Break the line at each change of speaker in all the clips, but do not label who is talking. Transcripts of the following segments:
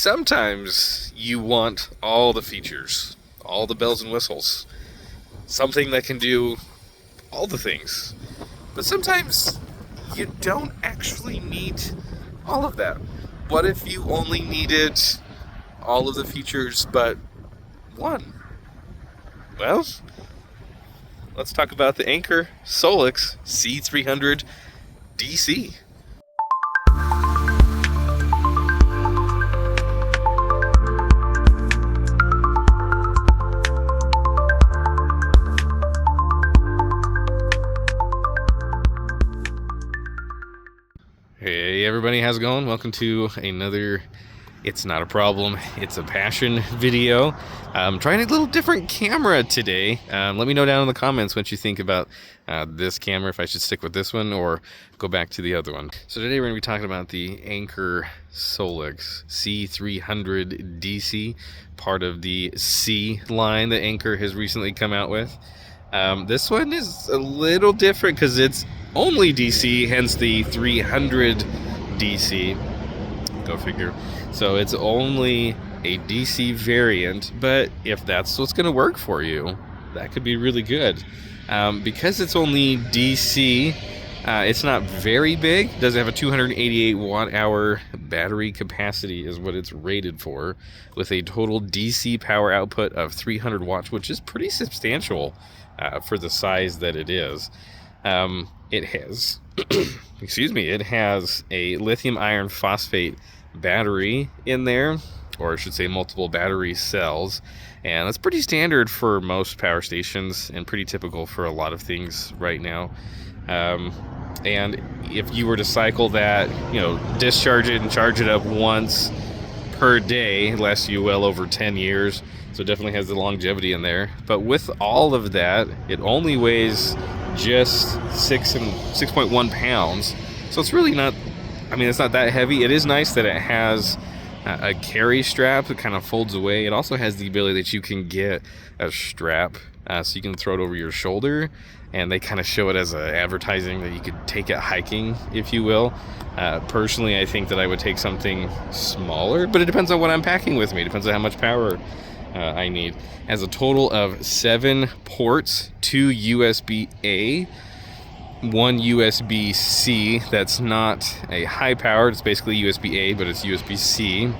Sometimes you want all the features, all the bells and whistles, something that can do all the things. But sometimes you don't actually need all of that. What if you only needed all of the features but one? Well, let's talk about the Anker Solix C300DC. Hey everybody, how's it going? Welcome to another It's Not a Problem, It's a Passion video. I'm trying a little different camera today. Let me know down in the comments what you think about this camera, if I should stick with this one or go back to the other one. So today we're going to be talking about the Anker Solix C300DC, part of the C line that Anker has recently come out with. This one is a little different because it's only DC, hence the 300 DC. Go figure. So it's only a DC variant, but if that's what's going to work for you, that could be really good. Because it's only DC, it's not very big. It does have a 288 watt hour battery capacity is what it's rated for, with a total DC power output of 300 watts, which is pretty substantial for the size that it is. It has, it has a lithium iron phosphate battery in there, or I should say multiple battery cells, and that's pretty standard for most power stations and pretty typical for a lot of things right now. And if you were to cycle that, discharge it and charge it up once per day, it lasts you well over 10 years, so it definitely has the longevity in there. But with all of that, it only weighs just 6.1 pounds, so it's really not, it's not that heavy. It is nice that it has a carry strap that kind of folds away. It also has the ability that you can get a strap so you can throw it over your shoulder, and they kind of show it as a advertising that you could take it hiking, if you will. Personally, I think that I would take something smaller, but it depends on what I'm packing with me. It depends on how much power I need. It has a total of 7 ports, 2 USB-A, 1 USB-C. That's not a high powered, it's basically USB-A, but it's USB-C.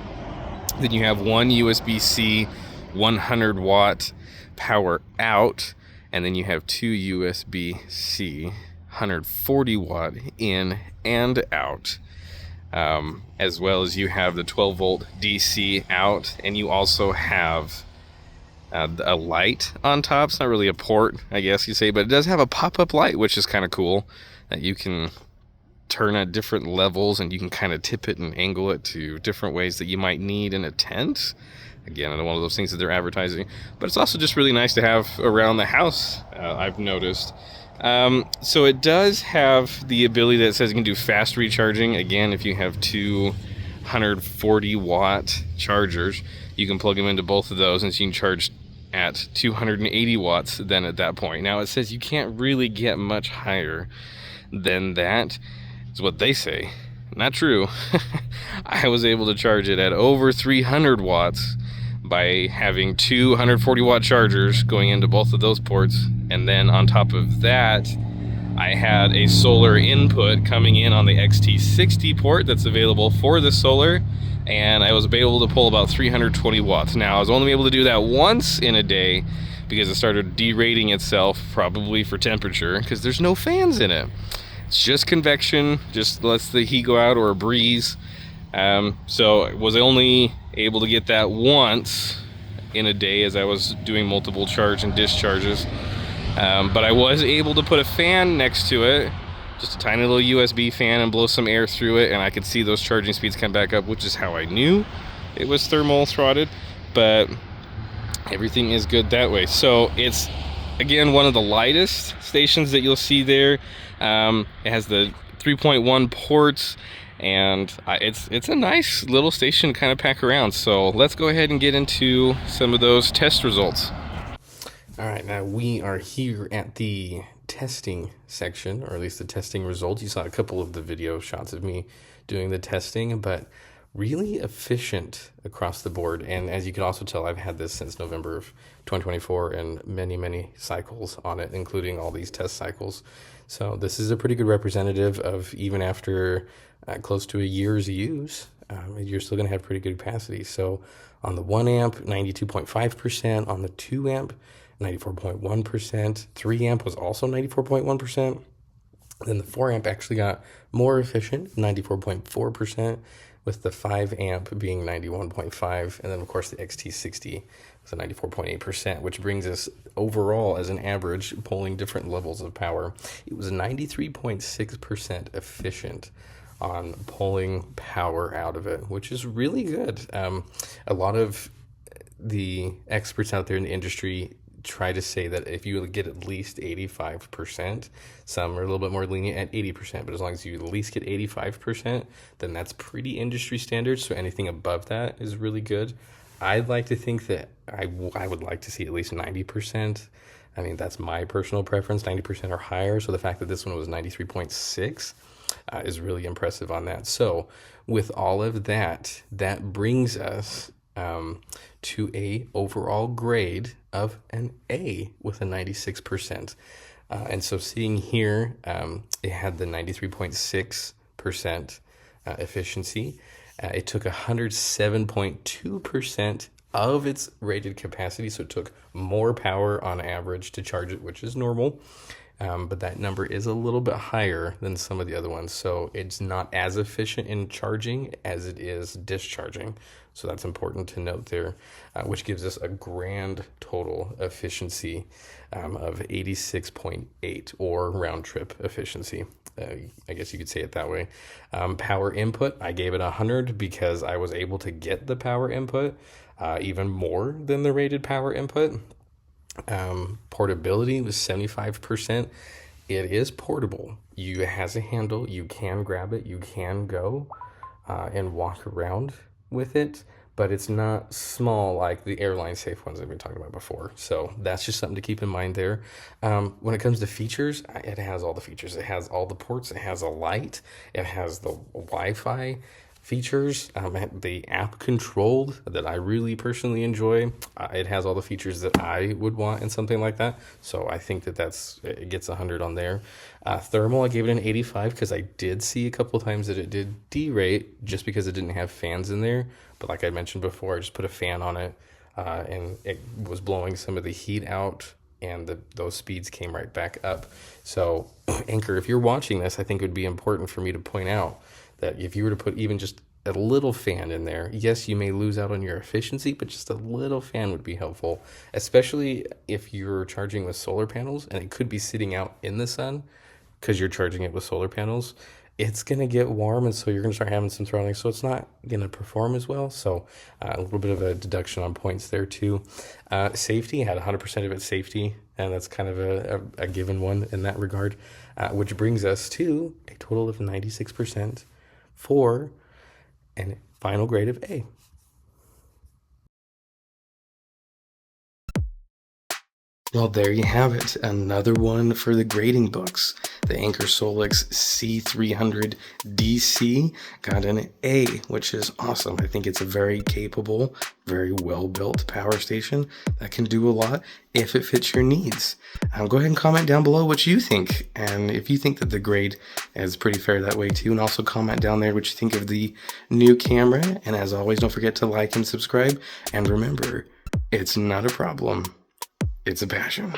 Then you have 1 USB-C 100 watt power out, and then you have 2 USB-C 140 watt in and out. As well as you have the 12 volt DC out, and you also have a light on top. It's not really a port, I guess you say, but it does have a pop-up light, which is kind of cool, that you can turn at different levels, and you can kind of tip it and angle it to different ways that you might need in a tent. Again, another one of those things that they're advertising, but it's also just really nice to have around the house, I've noticed. So it does have the ability that says you can do fast recharging. Again, if you have 240 watt chargers, you can plug them into both of those, and so you can charge at 280 watts then at that point. Now it says you can't really get much higher than that, is what they say. Not true. I was able to charge it at over 300 watts by having 240 watt chargers going into both of those ports, and then on top of that I had a solar input coming in on the XT60 port that's available for the solar, and I was able to pull about 320 watts. Now, I was only able to do that once in a day because it started derating itself, probably for temperature, because there's no fans in it. It's just convection, just lets the heat go out, or a breeze. So I was only able to get that once in a day as I was doing multiple charge and discharges. But I was able to put a fan next to it, just a tiny little USB fan, and blow some air through it, and I could see those charging speeds come back up, which is how I knew it was thermal throttled, but everything is good that way. So it's, again, one of the lightest stations that you'll see there. It has the 3.1 ports, and it's a nice little station to kind of pack around. So let's go ahead and get into some of those test results. All right, now we are here at the testing section, or at least the testing results. You saw a couple of the video shots of me doing the testing, but
really efficient across the board. And as you can also tell, I've had this since November of 2024 and many cycles on it, including all these test cycles. So this is a pretty good representative of, even after close to a year's use, you're still going to have pretty good capacity. So on the 1 amp, 92.5%. On the 2 amp, 94.1%. 3 amp was also 94.1%. Then the 4 amp actually got more efficient, 94.4%, with the 5 amp being 91.5%. And then, of course, the XT60 was a 94.8%, which brings us overall, as an average, pulling different levels of power. It was 93.6% efficient on pulling power out of it, which is really good. A lot of the experts out there in the industry try to say that if you get at least 85%, some are a little bit more lenient at 80%, but as long as you at least get 85%, then that's pretty industry standard. So anything above that is really good. I'd like to think that I would like to see at least 90%. I mean, that's my personal preference, 90% or higher. So the fact that this one was 93.6 is really impressive on that. So with all of that, that brings us to a overall grade of an A with a 96%. And so seeing here, it had the 93.6% efficiency. It took 107.2% of its rated capacity, so it took more power on average to charge it, which is normal. But that number is a little bit higher than some of the other ones, so it's not as efficient in charging as it is discharging. So that's important to note there, which gives us a grand total efficiency of 86.8, or round trip efficiency. I guess you could say it that way. Power input, I gave it 100 because I was able to get the power input even more than the rated power input. Portability was 75%. It is portable. It has a handle. You can grab it. You can go and walk around with it, but it's not small like the airline safe ones I've been talking about before. So that's just something to keep in mind there. When it comes to features, it has all the features. It has all the ports. It has a light. It has the Wi-Fi features, the app controlled that I really personally enjoy. It has all the features that I would want in something like that. So I think that it gets 100 on there. Thermal, I gave it an 85 because I did see a couple of times that it did derate just because it didn't have fans in there. But like I mentioned before, I just put a fan on it and it was blowing some of the heat out, and those speeds came right back up. So Anker, if you're watching this, I think it would be important for me to point out that if you were to put even just a little fan in there, yes, you may lose out on your efficiency, but just a little fan would be helpful, especially if you're charging with solar panels and it could be sitting out in the sun because you're charging it with solar panels. It's going to get warm, and so you're going to start having some throttling, so it's not going to perform as well. So a little bit of a deduction on points there too. Safety, had 100% of its safety, and that's kind of a given one in that regard, which brings us to a total of 96% for a final grade of A. Well, there you have it. Another one for the grading books. The Anker Solix C300DC got an A, which is awesome. I think it's a very capable, very well-built power station that can do a lot if it fits your needs. Go ahead and comment down below what you think, and if you think that the grade is pretty fair that way too, and also comment down there what you think of the new camera. And as always, don't forget to like and subscribe, and remember, it's not a problem. It's a passion.